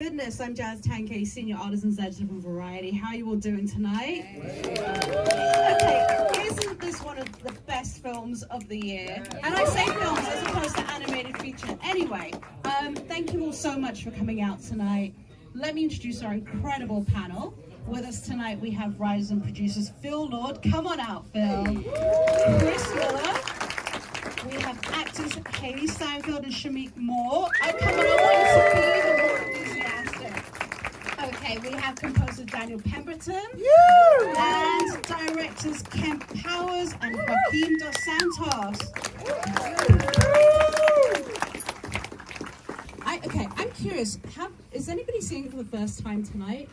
Goodness, I'm Jazz Tankay, Senior Artisans Editor from Variety. How are you all doing tonight? Okay, isn't this one of the best films of the year? And I say films as opposed to animated feature. Anyway, thank you all so much for coming out tonight. Let me introduce our incredible panel. With us tonight, we have writers and producers Phil Lord. Come on out, Phil. Chris Miller. We have actors Hailee Steinfeld and Shameik Moore. Oh, come on, I want you to be even more enthusiastic. Okay, we have composer Daniel Pemberton. And directors Kemp Powers and Joaquin Dos Santos. I'm curious, is anybody seeing it for the first time tonight?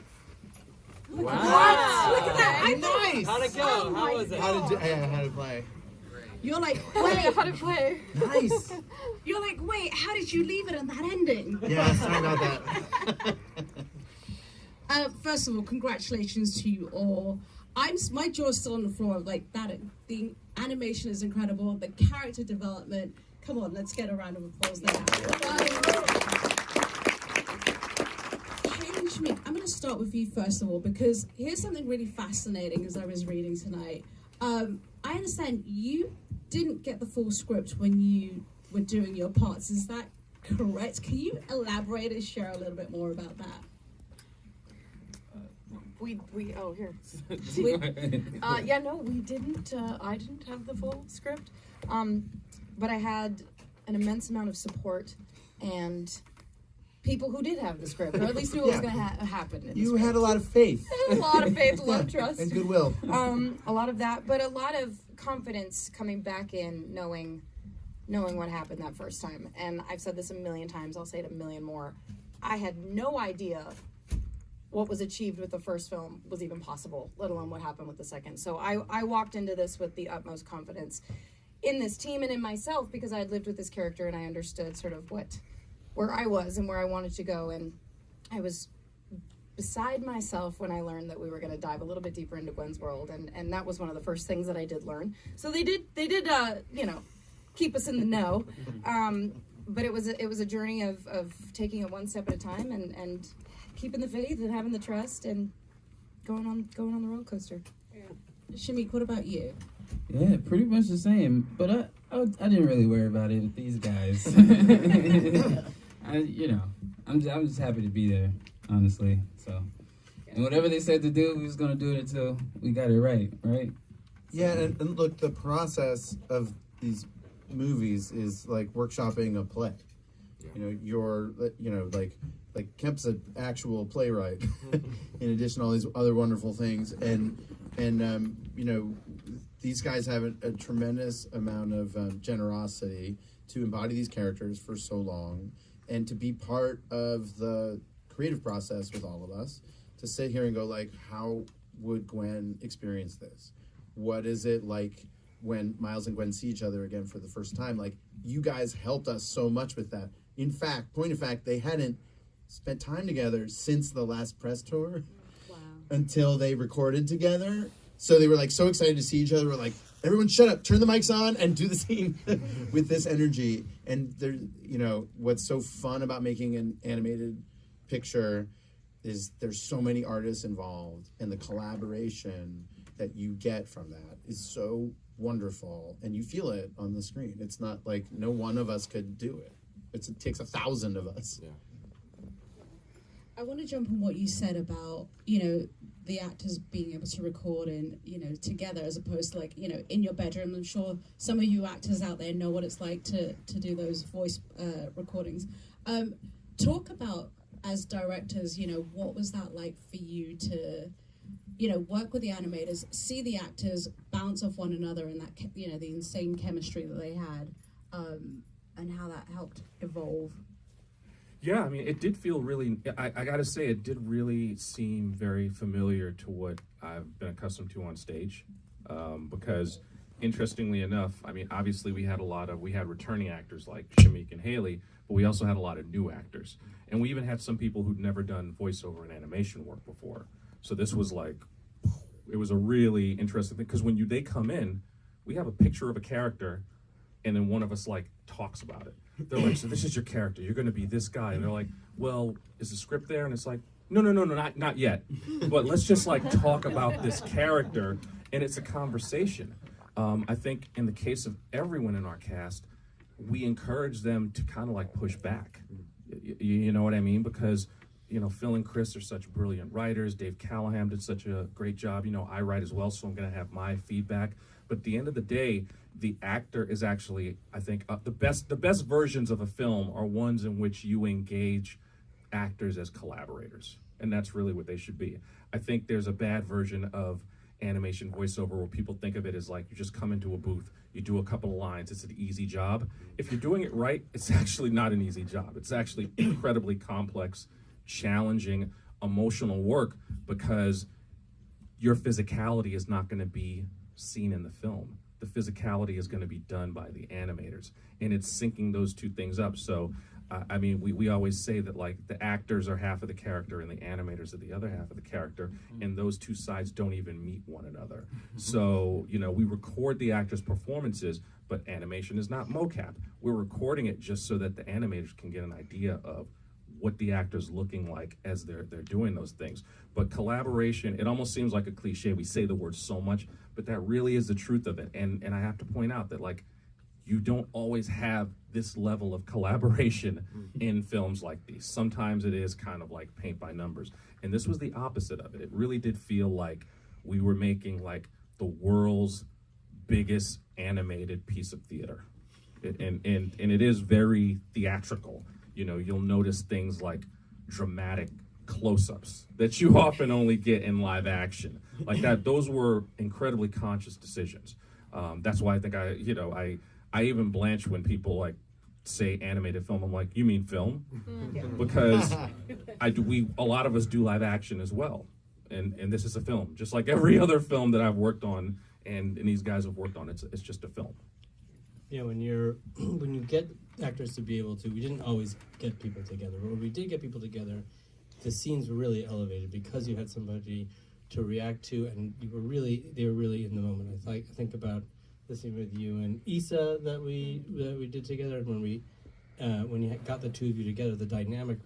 Look at that. Look at that. Nice. How'd it go? How was it? How to play? You're like, wait, how to play. Nice. You're like, wait, how did you leave it on that ending? Yeah, sorry about that. First of all, congratulations to you all. My jaw's still on the floor. Like that, the animation is incredible. The character development. Come on, let's get a round of applause there. Hailee and Shameik, I'm going to start with you first of all because here's something really fascinating as I was reading tonight. I understand you didn't get the full script when you were doing your parts. Is that correct? Can you elaborate and share a little bit more about that? We here. We didn't. I didn't have the full script, but I had an immense amount of support and people who did have the script, or at least knew what was going to happen. You had a lot of faith. A lot of faith, a lot of trust, and goodwill. A lot of that, but a lot of confidence coming back in, knowing what happened that first time. And I've said this a million times. I'll say it a million more. I had no idea what was achieved with the first film was even possible, let alone what happened with the second. So I walked into this with the utmost confidence in this team and in myself because I had lived with this character and I understood sort of where I was and where I wanted to go. And I was beside myself when I learned that we were going to dive a little bit deeper into Gwen's world. And that was one of the first things that I did learn. So they did keep us in the know. But it was a journey of taking it one step at a time and keeping the faith and having the trust and going on the roller coaster. Shameik, what about you? Yeah, pretty much the same. But I didn't really worry about it with these guys. I'm just happy to be there, honestly. So, and whatever they said to do, we was gonna do it until we got it right? Yeah, and look, the process of these movies is like workshopping a play. Like Kemp's an actual playwright, in addition to all these other wonderful things, and these guys have a tremendous amount of generosity to embody these characters for so long, and to be part of the creative process with all of us, to sit here and go like, how would Gwen experience this? What is it like when Miles and Gwen see each other again for the first time? Like, you guys helped us so much with that. In fact, point of fact, they hadn't spent time together since the last press tour. Wow. Until they recorded together. So they were like so excited to see each other. We're like, everyone shut up, turn the mics on and do the scene with this energy. And there, what's so fun about making an animated picture is there's so many artists involved, and the collaboration that you get from that is so wonderful, and you feel it on the screen. It's not like no one of us could do it. It takes 1,000 of us. Yeah. I want to jump on what you said about, the actors being able to record and, together as opposed to in your bedroom. I'm sure some of you actors out there know what it's like to do those voice recordings. Talk about, as directors, what was that like for you to, work with the animators, see the actors bounce off one another and that, the insane chemistry that they had, and how that helped evolve. Yeah, I mean, it did feel really, I gotta say, it did really seem very familiar to what I've been accustomed to on stage. Because, interestingly enough, I mean, obviously we had returning actors like Shameik and Hailee, but we also had a lot of new actors. And we even had some people who'd never done voiceover and animation work before. So this was like, it was a really interesting thing, because when they come in, we have a picture of a character, and then one of us like talks about it. They're like, so this is your character, you're gonna be this guy, and they're like, well, is the script there? And it's like, no, not yet, but let's just like talk about this character, and it's a conversation. I think in the case of everyone in our cast, we encourage them to kind of like push back. You know what I mean? Because, you know, Phil and Chris are such brilliant writers. Dave Callahan did such a great job. You know, I write as well, so I'm going to have my feedback. But at the end of the day, the actor is actually, I think, the best versions of a film are ones in which you engage actors as collaborators. And that's really what they should be. I think there's a bad version of animation voiceover where people think of it as like you just come into a booth, you do a couple of lines, it's an easy job. If you're doing it right, it's actually not an easy job. It's actually incredibly complex, challenging, emotional work, because your physicality is not going to be seen in the film. The physicality is going to be done by the animators, and it's syncing those two things up. So I mean, we always say that like the actors are half of the character and the animators are the other half of the character, and those two sides don't even meet one another. So, you know, we record the actors' performances, but animation is not mocap. We're recording it just so that the animators can get an idea of what the actor's looking like as they're doing those things. But collaboration, it almost seems like a cliche. We say the word so much, but that really is the truth of it. And I have to point out that like, you don't always have this level of collaboration in films like these. Sometimes it is kind of like paint by numbers. And this was the opposite of it. It really did feel like we were making like the world's biggest animated piece of theater. And it is very theatrical. You know, you'll notice things like dramatic close-ups that you often only get in live action. Like that, those were incredibly conscious decisions. That's why I think I even blanch when people like say animated film. I'm like, you mean film? Because a lot of us do live action as well, and this is a film, just like every other film that I've worked on, and these guys have worked on. It's just a film. Yeah, when you get actors to be able to, we didn't always get people together, but when we did get people together, the scenes were really elevated because you had somebody to react to, and they were really in the moment. I think about the scene with you and Issa that we did together, and when you got the two of you together, the dynamic,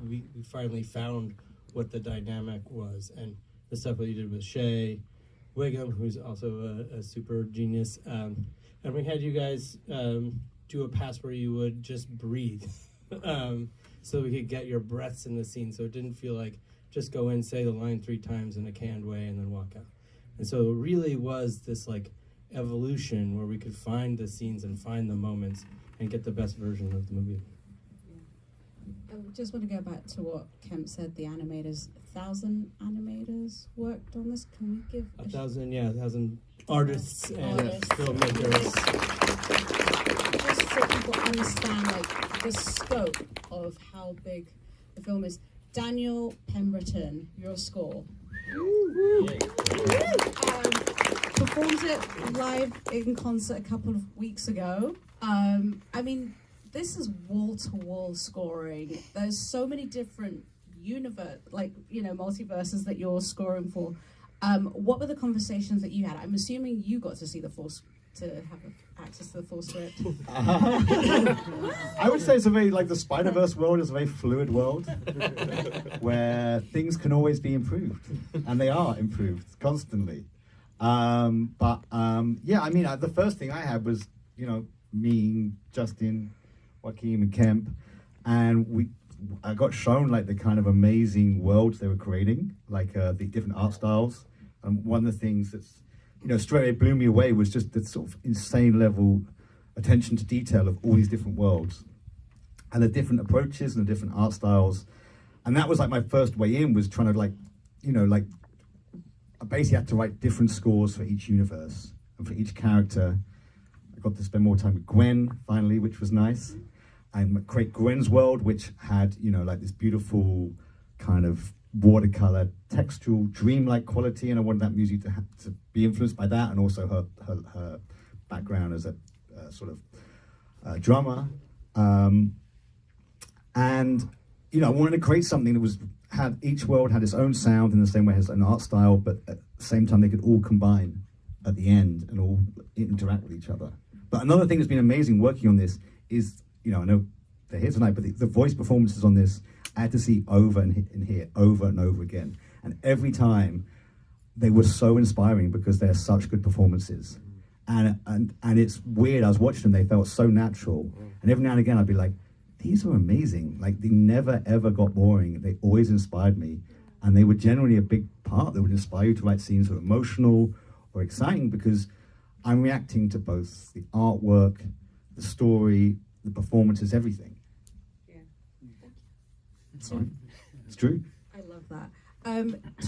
we finally found what the dynamic was, and the stuff that you did with Shay Wiggum, who's also a super genius, and we had you guys do a pass where you would just breathe, so we could get your breaths in the scene, so it didn't feel like just go in, say the line 3 times in a canned way, and then walk out. And so it really was this like evolution where we could find the scenes and find the moments and get the best version of the movie. I just want to go back to what Kemp said, the animators. 1,000 animators worked on this. Can we give 1,000 artists and filmmakers. Just so people understand like the scope of how big the film is. Daniel Pemberton, your score. Performed it live in concert a couple of weeks ago. I mean, this is wall-to-wall scoring. There's so many different multiverses that you're scoring for. What were the conversations that you had? I'm assuming you got to see to have access to the full script. I would say it's a very, like the Spider-Verse world is a very fluid world where things can always be improved, and they are improved constantly. Yeah, I mean, the first thing I had was, me, Justin, Joaquin, and Kemp, and I got shown like the kind of amazing worlds they were creating, like the different art styles. And one of the things that's, straight away blew me away was just the sort of insane level attention to detail of all these different worlds and the different approaches and the different art styles. And that was like my first way in, was trying to I basically had to write different scores for each universe and for each character. I got to spend more time with Gwen finally, which was nice, and create Gwen's world, which had like this beautiful kind of watercolor, textual, dreamlike quality, and I wanted that music to be influenced by that, and also her background as a sort of drummer, and I wanted to create something that had each world had its own sound in the same way as an art style, but at the same time they could all combine at the end and all interact with each other. But another thing that's been amazing working on this is, you know, I know they're here tonight, but the voice performances on this, I had to see over and hear over and over again. And every time, they were so inspiring because they're such good performances. And it's weird, I was watching them, they felt so natural. And every now and again, I'd be like, these are amazing. Like, they never, ever got boring. They always inspired me. And they were generally a big part that would inspire you to write scenes that were emotional or exciting, because I'm reacting to both the artwork, the story, the performances, everything. Yeah. Sorry. It's true. I love that.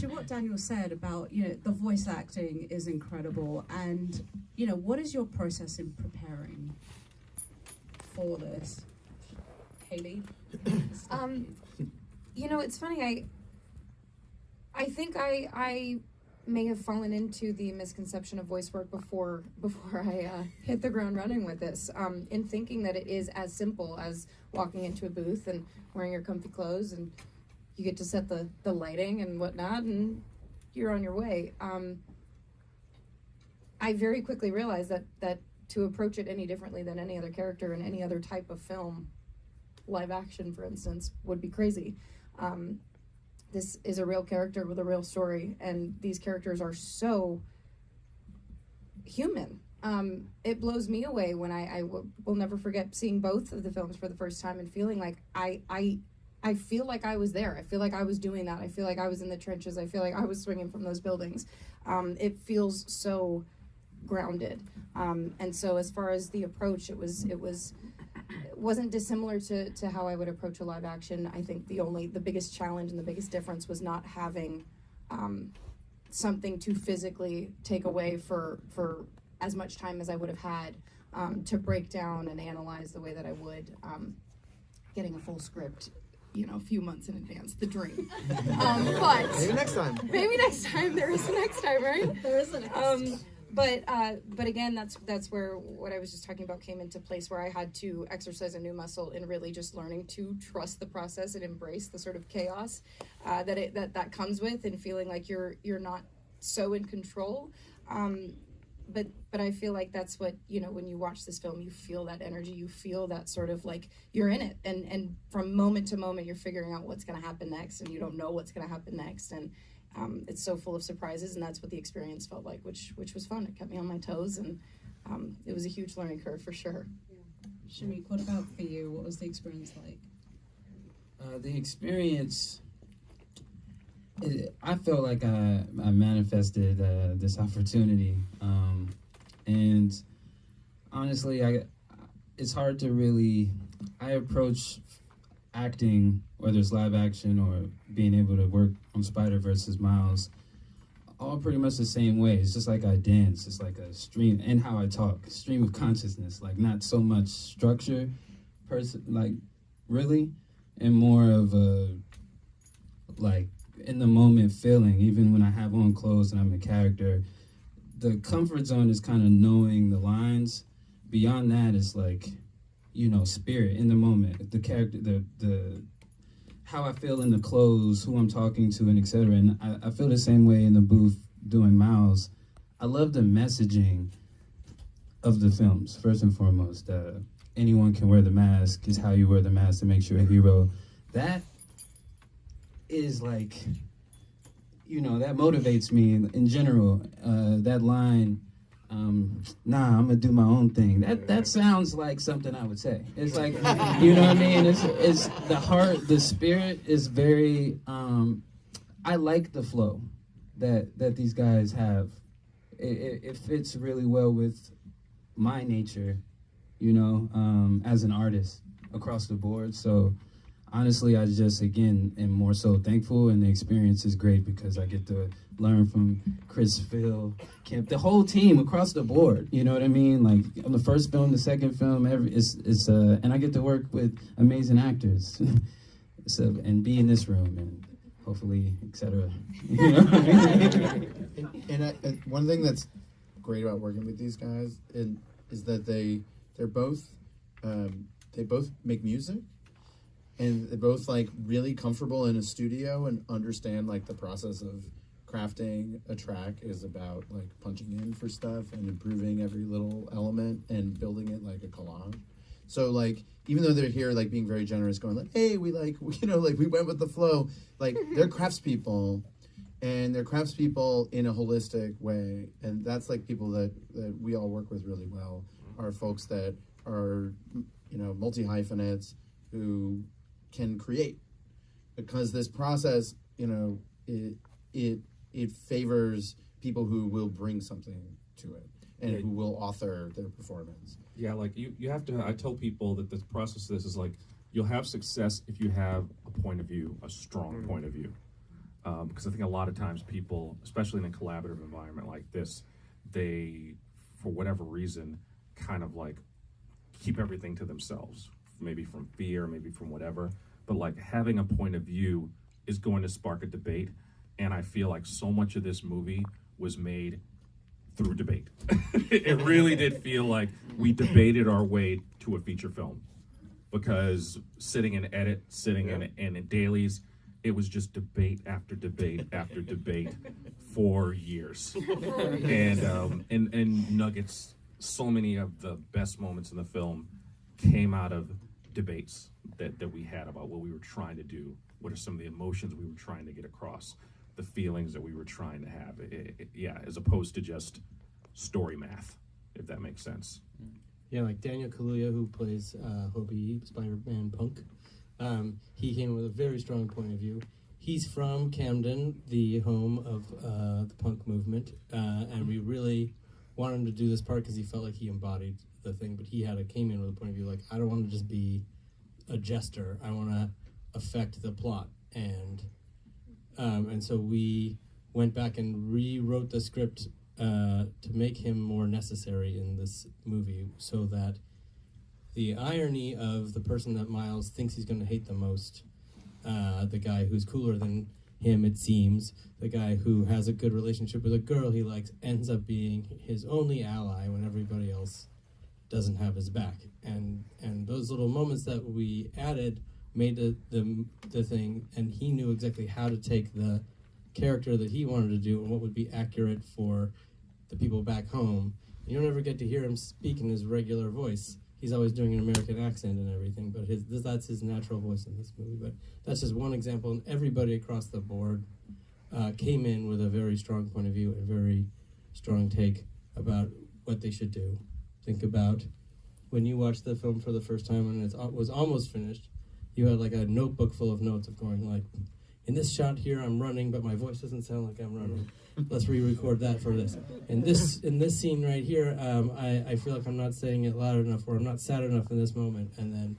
To what Daniel said about, you know, the voice acting is incredible, and, you know, what is your process in preparing for this? Hailee? You know, it's funny. I think I may have fallen into the misconception of voice work before I hit the ground running with this, in thinking that it is as simple as walking into a booth and wearing your comfy clothes, and you get to set the lighting and whatnot, and you're on your way. I very quickly realized that to approach it any differently than any other character in any other type of film, live action, for instance, would be crazy. This is a real character with a real story, and these characters are so human. It blows me away when I will never forget seeing both of the films for the first time and feeling like I feel like I was there. I feel like I was doing that. I feel like I was in the trenches. I feel like I was swinging from those buildings. It feels so grounded. And so as far as the approach, it wasn't dissimilar to how I would approach a live action. I think the biggest challenge and the biggest difference was not having something to physically take away for as much time as I would have had to break down and analyze the way that I would, getting a full script, you know, a few months in advance, the dream. But Maybe next time. maybe next time. There is a next time, right? There is a next time. But again, that's where what I was just talking about came into place, where I had to exercise a new muscle in really just learning to trust the process and embrace the sort of chaos that comes with, and feeling like you're not so in control. But I feel like that's what, you know, when you watch this film, you feel that energy, you feel that sort of like you're in it, and from moment to moment you're figuring out what's going to happen next, and you don't know what's going to happen next, and it's so full of surprises, and that's what the experience felt like, which was fun. It kept me on my toes, and it was a huge learning curve for sure. Shamik, what about for you? What was the experience like? The experience, I felt like I manifested this opportunity, and honestly, it's hard to really. I approach acting, whether it's live action or being able to work on Spider-Verse as Miles, all pretty much the same way. It's just like I dance. It's like a stream, and how I talk, stream of consciousness. Like, not so much structure, like really, and more of a like in the moment feeling. Even when I have on clothes and I'm a character, the comfort zone is kind of knowing the lines. Beyond that is like, you know, spirit in the moment, the character, the how I feel in the clothes, who I'm talking to, and etc. And I feel the same way in the booth doing Miles. I love the messaging of the films, first and foremost. Anyone can wear the mask is how you wear the mask to make sure a hero. That is like, you know, that motivates me in general. That line, nah, I'm gonna do my own thing. That sounds like something I would say. It's like, you know what I mean? It's the heart, the spirit is very. I like the flow that these guys have. It fits really well with my nature, you know, as an artist across the board. So honestly, I just, again, am more so thankful, and the experience is great because I get to learn from Chris, Phil, Kemp, the whole team across the board. You know what I mean? Like, on the first film, the second film, and I get to work with amazing actors, so, and be in this room, and hopefully, etc. You know what I mean? And one thing that's great about working with these guys is that they're both they both make music. And they're both like really comfortable in a studio and understand like the process of crafting a track is about like punching in for stuff and improving every little element and building it like a collage. So like even though they're here like being very generous, going like, hey, we like like we went with the flow, like they're craftspeople, and they're craftspeople in a holistic way, and that's like people that we all work with really well are folks that are multi-hyphenates who can create, because this process it favors people who will bring something to it and who will author their performance. Yeah, like you have to. I tell people that the process of this is like you'll have success if you have a point of view, a strong point of view. Because I think a lot of times people, especially in a collaborative environment like this, they, for whatever reason, kind of like keep everything to themselves. Maybe from fear, maybe from whatever. But like having a point of view is going to spark a debate. And I feel like so much of this movie was made through debate. It really did feel like we debated our way to a feature film, because sitting in edit, sitting in dailies, it was just debate after debate after debate for years. And nuggets, so many of the best moments in the film came out of debates that we had about what we were trying to do, what are some of the emotions we were trying to get across, the feelings that we were trying to have, as opposed to just story math, if that makes sense. Yeah, like Daniel Kaluuya, who plays Hobie, Spider-Man Punk, he came with a very strong point of view. He's from Camden, the home of the punk movement, and we really wanted him to do this part because he felt like he embodied the thing, but he came in with a point of view like, I don't want to just be a jester, I want to affect the plot, and so we went back and rewrote the script to make him more necessary in this movie, so that the irony of the person that Miles thinks he's going to hate the most, the guy who's cooler than him, it seems, the guy who has a good relationship with a girl he likes, ends up being his only ally when everybody else doesn't have his back. And those little moments that we added made the thing, and he knew exactly how to take the character that he wanted to do and what would be accurate for the people back home. You don't ever get to hear him speak in his regular voice. He's always doing an American accent and everything, but that's his natural voice in this movie. But that's just one example, and everybody across the board came in with a very strong point of view, a very strong take about what they should do. Think about when you watched the film for the first time and it was almost finished, you had like a notebook full of notes of going like, in this shot here I'm running, but my voice doesn't sound like I'm running. Let's re-record that for this. In this scene right here, I feel like I'm not saying it loud enough, or I'm not sad enough in this moment. And then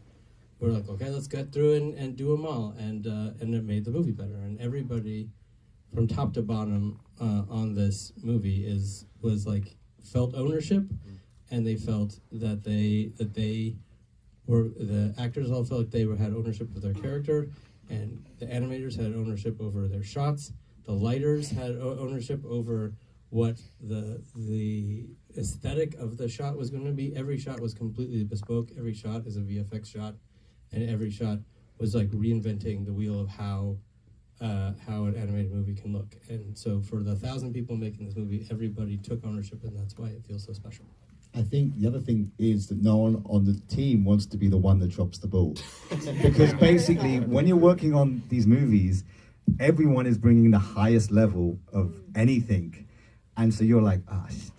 we're like, okay, let's get through and do them all, and it made the movie better. And everybody, from top to bottom, on this movie was like felt ownership, and they felt that they were, the actors all felt like they had ownership of their character, and the animators had ownership over their shots. The lighters had ownership over what the aesthetic of the shot was going to be. Every shot was completely bespoke. Every shot is a VFX shot, and every shot was like reinventing the wheel of how an animated movie can look. And so for the 1,000 people making this movie, everybody took ownership, and that's why it feels so special. I think the other thing is that no one on the team wants to be the one that drops the ball. Because basically, when you're working on these movies, everyone is bringing the highest level of anything. And so you're like,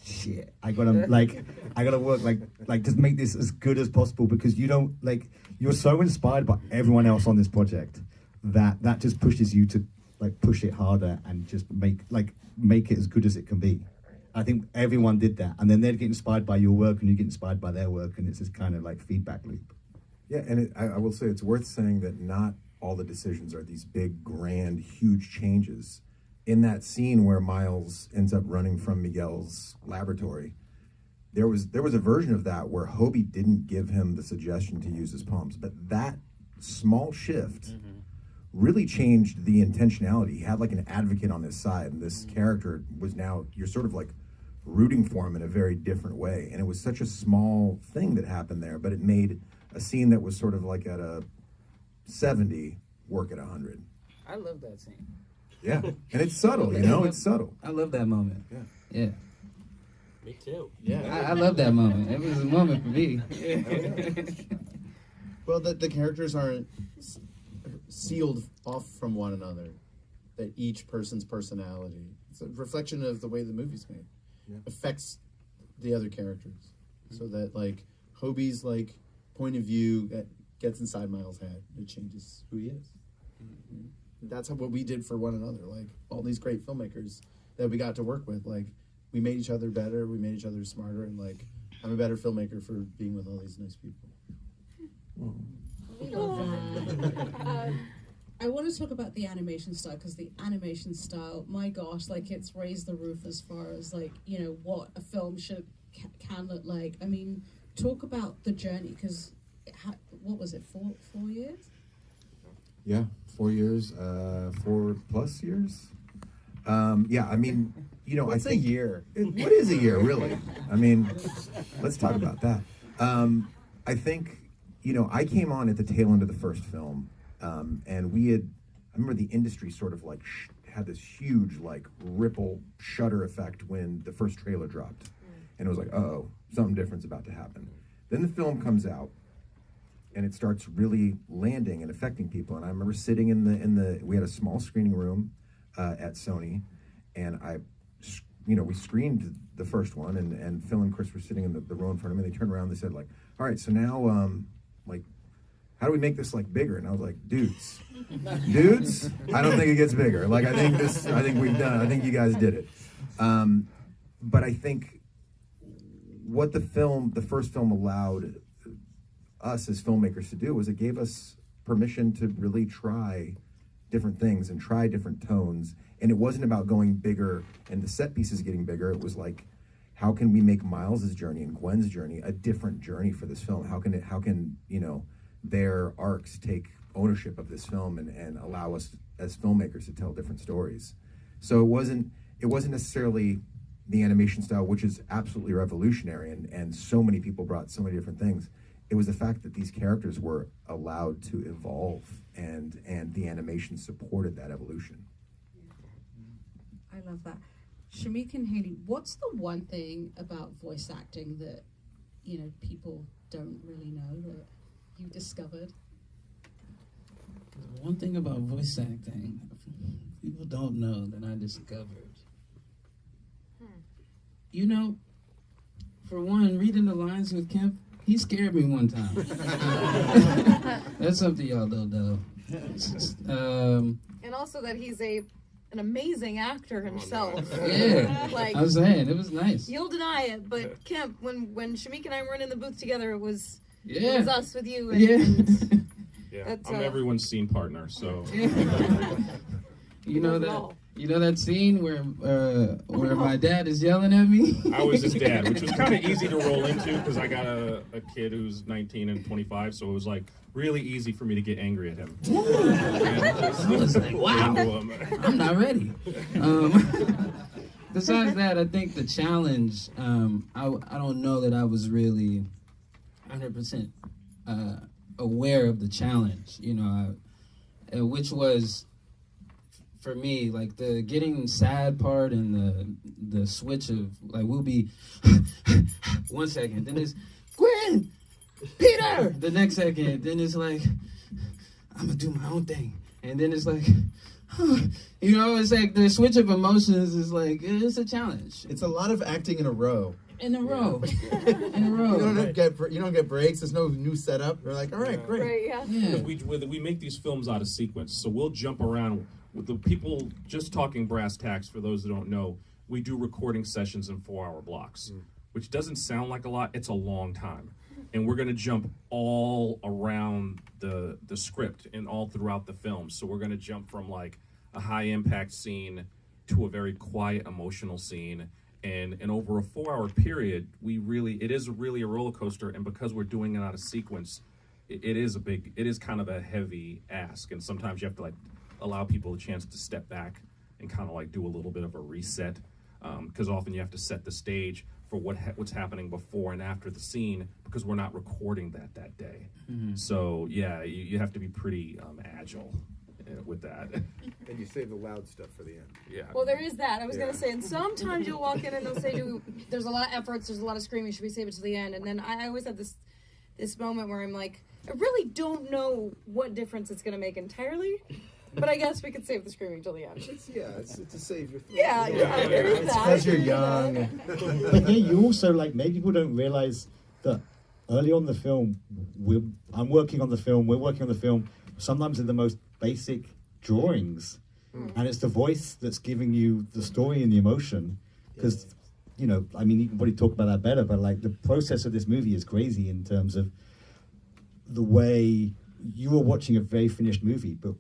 shit, I gotta work like just make this as good as possible, because you don't, like, you're so inspired by everyone else on this project that just pushes you to like push it harder and just make it as good as it can be. I think everyone did that, and then they'd get inspired by your work, and you get inspired by their work, and it's this kind of like feedback loop. Yeah, and I will say it's worth saying that not all the decisions are these big, grand, huge changes. In that scene where Miles ends up running from Miguel's laboratory, there was a version of that where Hobie didn't give him the suggestion to use his palms, but that small shift really changed the intentionality. He had like an advocate on his side, and this character was now, you're sort of like rooting for him in a very different way. And it was such a small thing that happened there, but it made a scene that was sort of like at a 70 work at 100. I love that scene. Yeah, and it's subtle, you know, it's subtle. I love that moment. Yeah. Me too. I love that moment. It was a moment for me. Well, the characters aren't sealed off from one another. That each person's personality, it's a reflection of the way the movie's made, affects the other characters. So that like Hobie's like point of view gets inside Miles' head. It changes who he is. That's what we did for one another. Like all these great filmmakers that we got to work with. Like we made each other better. We made each other smarter. And like I'm a better filmmaker for being with all these nice people. I want to talk about the animation style, because the animation style, my gosh, like it's raised the roof as far as like, you know, what a film can look like. I mean, talk about the journey, because what was it, 4 years? Yeah, 4 years, 4+ years. Yeah, I mean, you know, What's I think a year? What is a year, really? I mean, let's talk about that. I think, you know, I came on at the tail end of the first film, and I remember the industry sort of like had this huge like ripple shutter effect when the first trailer dropped, and it was like, uh-oh, something different's about to happen. Then the film comes out, and it starts really landing and affecting people. And I remember sitting we had a small screening room at Sony, and we screened the first one, and Phil and Chris were sitting in the row in front of me. They turned around, they said like, all right, so now like, how do we make this like bigger? And I was like, dudes, I don't think it gets bigger. Like, I think you guys did it. But I think what the first film allowed us as filmmakers to do was it gave us permission to really try different things and try different tones. And it wasn't about going bigger and the set pieces getting bigger. It was like, how can we make Miles's journey and Gwen's journey a different journey for this film? How can you know, their arcs take ownership of this film and allow us as filmmakers to tell different stories? So it wasn't necessarily the animation style, which is absolutely revolutionary, and so many people brought so many different things. It was the fact that these characters were allowed to evolve, and the animation supported that evolution. I love that. Shamik and Hailee, what's the one thing about voice acting that, you know, people don't really know that you discovered? One thing about voice acting, people don't know that I discovered. You know, for one, reading the lines with Kemp, he scared me one time. That's something y'all don't know. And also that he's an amazing actor himself. Yeah, Like, I was saying, it was nice. you'll deny it, but Kemp, when Shamik and I were in the booth together, it was us with you. And, and Yeah, that's, I'm everyone's scene partner, so. You know that scene where my dad is yelling at me? I was his dad, which was kind of easy to roll into because I got a kid who's 19 and 25, so it was like really easy for me to get angry at him. I was like, wow, I'm not ready. Besides that, I think the challenge, I don't know that I was really 100% aware of the challenge, you know, which was, for me, like the getting sad part and the switch of like, we'll be 1 second, then it's Gwen, Peter, the next second, then it's like, I'm gonna do my own thing, and then it's like, you know, it's like the switch of emotions is like, it's a challenge. It's a lot of acting in a row. In a row. You don't get breaks. There's no new setup. We're like, all right, great. Right, yeah. Yeah. We make these films out of sequence, so we'll jump around with the people. Just talking brass tacks, for those that don't know, we do recording sessions in 4-hour blocks, which doesn't sound like a lot. It's a long time, and we're going to jump all around the script and all throughout the film. So we're going to jump from like a high impact scene to a very quiet emotional scene, and over a 4-hour period, it is really a roller coaster. And because we're doing it out of sequence, it is kind of a heavy ask, and sometimes you have to like allow people a chance to step back and kind of like do a little bit of a reset, because often you have to set the stage for what's happening before and after the scene, because we're not recording that day. So yeah, you have to be pretty agile with that. And you save the loud stuff for the end. Yeah. Well, there is that. I was Yeah. gonna say, and sometimes you'll walk in and they'll say, "There's a lot of efforts. There's a lot of screaming. Should we save it to the end?" And then I always have this moment where I'm like, I really don't know what difference it's gonna make entirely, but I guess we could save the screaming till the end. It's to save your throat. Yeah, there is It's that. because you're young. But yeah, you also like maybe people don't realize that early on in the film, I'm working on the film. We're working on the film. Sometimes in the most basic drawings, and it's the voice that's giving you the story and the emotion. Because you know, I mean, you can probably talk about that better. But like the process of this movie is crazy in terms of the way you are watching a very finished movie, but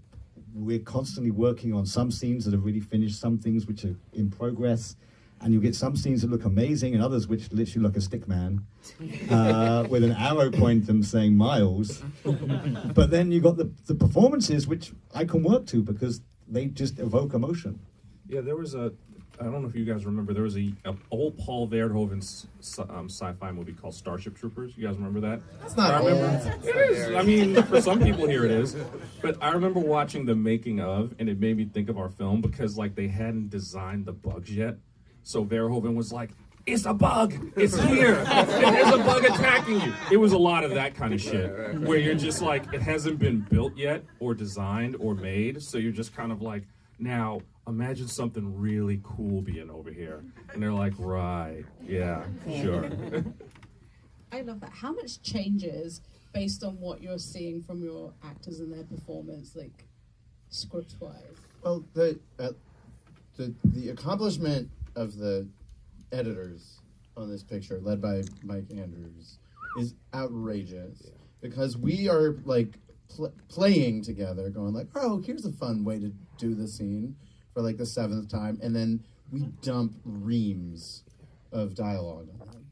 we're constantly working on some scenes that are really finished, some things which are in progress, and you get some scenes that look amazing and others which literally look a stick man with an arrow pointing them saying Miles. But then you got the performances which I can work to because they just evoke emotion. Yeah, there was I don't know if you guys remember, there was a old Paul Verhoeven sci-fi movie called Starship Troopers. You guys remember that? That's not I remember. It is. I mean, for some people here it is. But I remember watching the making of, and it made me think of our film because like they hadn't designed the bugs yet. So Verhoeven was like, "It's a bug. It's here. There's a bug attacking you." It was a lot of that kind of shit where you're just like, it hasn't been built yet or designed or made. So you're just kind of like, now imagine something really cool being over here. And they're like, right, yeah, sure. I love that. How much changes based on what you're seeing from your actors and their performance, like script-wise? Well, the accomplishment of the editors on this picture, led by Mike Andrews, is outrageous because we are like playing together, going like, "Oh, here's a fun way to do the scene," for like the 7th time, and then we dump reams of dialogue on them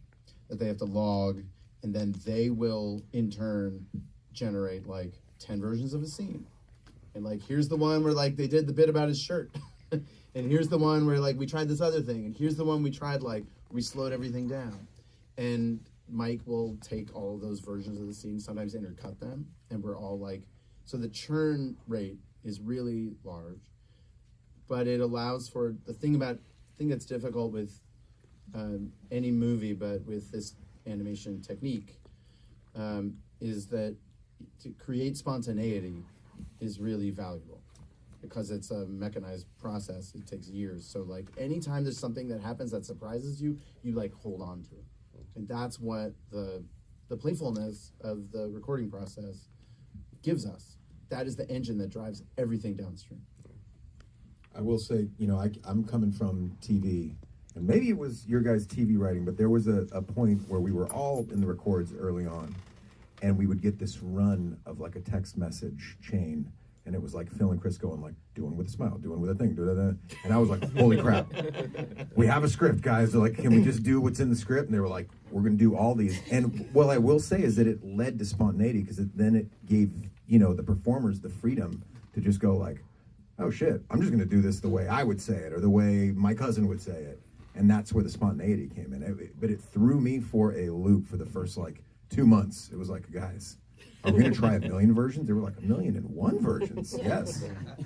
that they have to log, and then they will in turn generate like 10 versions of a scene. And like, here's the one where like they did the bit about his shirt. And here's the one where like we tried this other thing. And here's the one we tried like we slowed everything down. And Mike will take all of those versions of the scene, sometimes intercut them, and we're all like, so the churn rate is really large. But it allows for the thing that's difficult with any movie, but with this animation technique, is that to create spontaneity is really valuable because it's a mechanized process. It takes years. So like anytime there's something that happens that surprises you, you like hold on to it. And that's what the playfulness of the recording process gives us. That is the engine that drives everything downstream. I will say, you know, I'm coming from TV, and maybe it was your guys' TV writing, but there was a point where we were all in the records early on, and we would get this run of like a text message chain, and it was like Phil and Chris going like, doing with a smile, doing with a thing, da-da-da. And I was like, holy crap, we have a script, guys. They're like, can we just do what's in the script? And they were like, we're going to do all these. And what I will say is that it led to spontaneity because then it gave, you know, the performers the freedom to just go like, oh shit, I'm just going to do this the way I would say it or the way my cousin would say it. And that's where the spontaneity came in. But it threw me for a loop for the first like 2 months. It was like, guys, are we going to try 1 million versions? There were like 1,000,001 versions. Yes.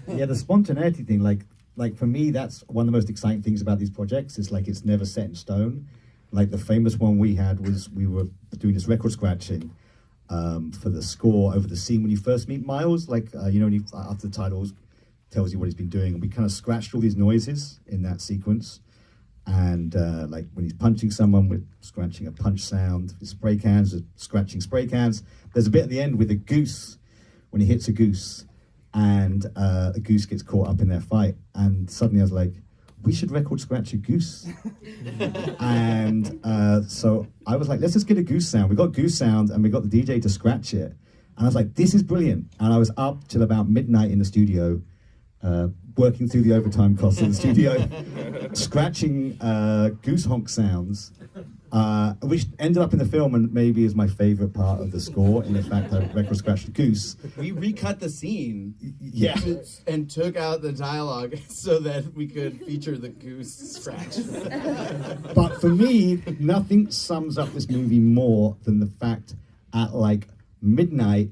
Yeah, the spontaneity thing, like for me, that's one of the most exciting things about these projects. Is like it's never set in stone. Like the famous one we had was we were doing this record scratching for the score over the scene when you first meet Miles. Like you know, when after the titles tells you what he's been doing, and we kind of scratched all these noises in that sequence. And like when he's punching someone, we're scratching a punch sound. With spray cans, we're scratching spray cans. There's a bit at the end with a goose, when he hits a goose, and a goose gets caught up in their fight. And suddenly I was like, we should record scratch a goose. And so I was like, let's just get a goose sound. We got goose sound, and we got the DJ to scratch it. And I was like, this is brilliant. And I was up till about midnight in the studio, working through the overtime costs in the studio, scratching goose honk sounds, which ended up in the film and maybe is my favorite part of the score. In fact, I record scratched a goose. We recut the scene, Yeah, and took out the dialogue so that we could feature the goose scratch. but for me, nothing sums up this movie more than the fact at like midnight,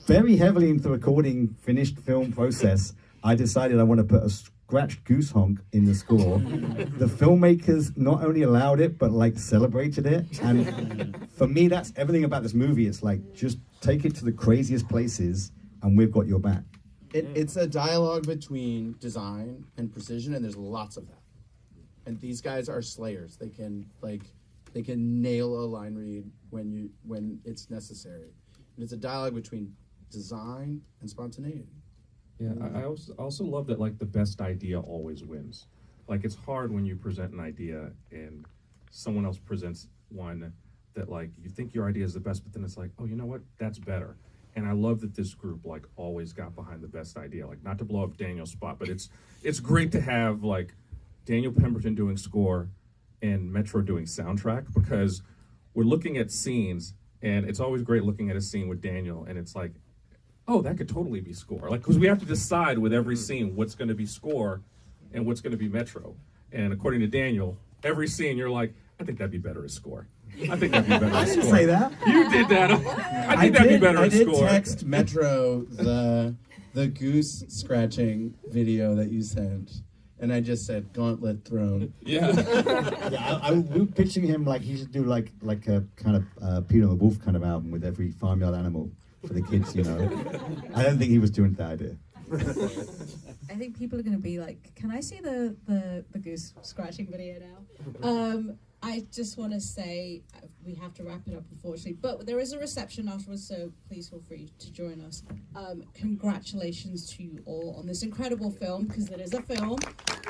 very heavily into the recording finished film process, I decided I want to put a scratched goose honk in the score. The filmmakers not only allowed it, but like celebrated it. And for me, that's everything about this movie. It's like, just take it to the craziest places and we've got your back. It's a dialogue between design and precision, and there's lots of that. And these guys are slayers. They can nail a line read when it's necessary. And it's a dialogue between design and spontaneity. Yeah, I also love that, like, the best idea always wins. Like, it's hard when you present an idea and someone else presents one that, like, you think your idea is the best, but then it's like, oh, you know what, that's better. And I love that this group, like, always got behind the best idea. Like, not to blow up Daniel's spot, but it's great to have, like, Daniel Pemberton doing score and Metro doing soundtrack, because we're looking at scenes, and it's always great looking at a scene with Daniel, and it's like, oh, that could totally be score. Like, because we have to decide with every scene what's going to be score and what's going to be Metro. And according to Daniel, every scene you're like, I think that'd be better as score. I think that'd be better as score. I didn't say that. You did that. I think that'd be better as score. I did text Metro the goose scratching video that you sent, and I just said gauntlet thrown. Yeah. Yeah, we were pitching him like he should do like a kind of Peter and the Wolf kind of album with every farmyard animal for the kids, you know. I don't think he was doing that idea. I think people are going to be like, can I see the goose scratching video now? I just want to say we have to wrap it up, unfortunately, but there is a reception afterwards, so please feel free to join us. Congratulations to you all on this incredible film, because it is a film,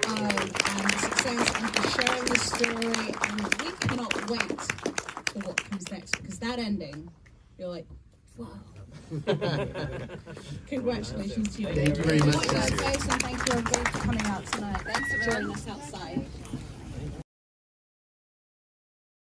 and the success, and for sharing this story, and we cannot wait for what comes next, because that ending, you're like, wow. Congratulations to you. Thank you very much. And thank you everybody for coming out tonight. Thanks for joining us outside.